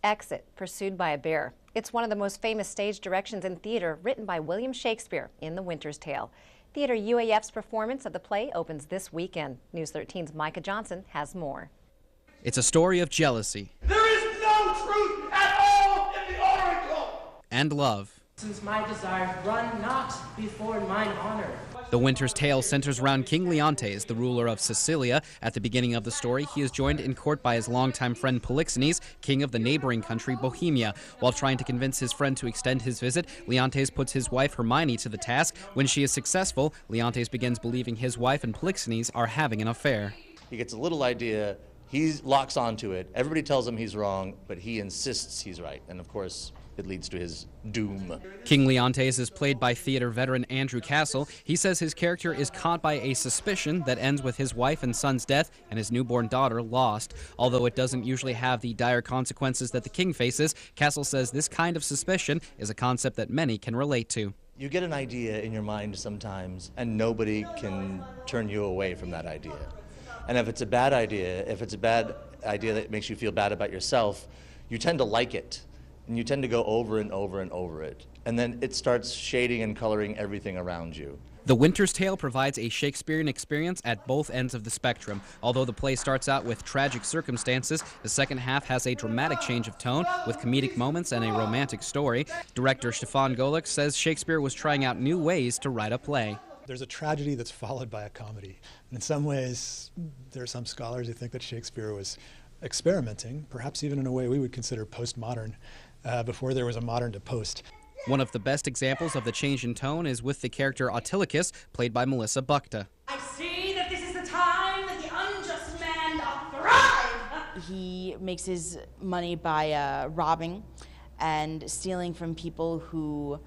Exit, pursued by a bear. It's one of the most famous stage directions in theater, written by William Shakespeare in The Winter's Tale. Theatre UAF's performance of the play opens this weekend. News 13's Micah Johnson has more. It's a story of jealousy. There is no truth at all in the oracle! And love. Since my desires run not before mine honor. The Winter's Tale centers around King Leontes, the ruler of Sicilia. At the beginning of the story, he is joined in court by his longtime friend Polixenes, king of the neighboring country Bohemia. While trying to convince his friend to extend his visit, Leontes puts his wife Hermione to the task. When she is successful, Leontes begins believing his wife and Polixenes are having an affair. He gets a little idea, he locks onto it, everybody tells him he's wrong, but he insists he's right, and of course it leads to his doom. King Leontes is played by theater veteran Andrew Cassel. He says his character is caught by a suspicion that ends with his wife and son's death and his newborn daughter lost. Although it doesn't usually have the dire consequences that the king faces, Cassel says this kind of suspicion is a concept that many can relate to. You get an idea in your mind sometimes, and nobody can turn you away from that idea. And if it's a bad idea, that makes you feel bad about yourself, you tend to like it. And you tend to go over and over and over it. And then it starts shading and coloring everything around you. The Winter's Tale provides a Shakespearean experience at both ends of the spectrum. Although the play starts out with tragic circumstances, the second half has a dramatic change of tone with comedic moments and a romantic story. Director Stephan Golux says Shakespeare was trying out new ways to write a play. There's a tragedy that's followed by a comedy. And in some ways, there are some scholars who think that Shakespeare was experimenting, perhaps even in a way we would consider postmodern, before there was a modern to post. One of the best examples of the change in tone is with the character Autolycus, played by Melissa Buchta. I see that this is the time that the unjust man doth thrive. He makes his money by robbing and stealing from people who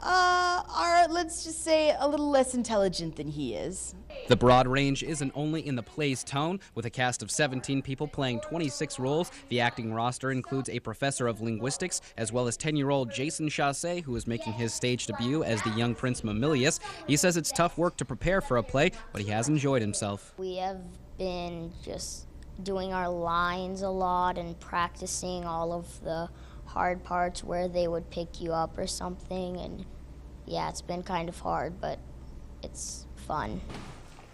are, let's just say, a little less intelligent than he is. The broad range isn't only in the play's tone. With a cast of 17 people playing 26 roles, the acting roster includes a professor of linguistics, as well as 10-year-old Jasen Chausse, who is making his stage debut as the young Prince Mamilius. He says it's tough work to prepare for a play, but he has enjoyed himself. We have been just doing our lines a lot and practicing all of the hard parts where they would pick you up or something, and yeah, it's been kind of hard, but it's fun.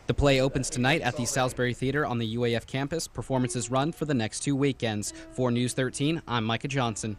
The play opens tonight at the Salisbury Theatre on the UAF campus. Performances run for the next 2 weekends. For News 13, I'm Micah Johnson.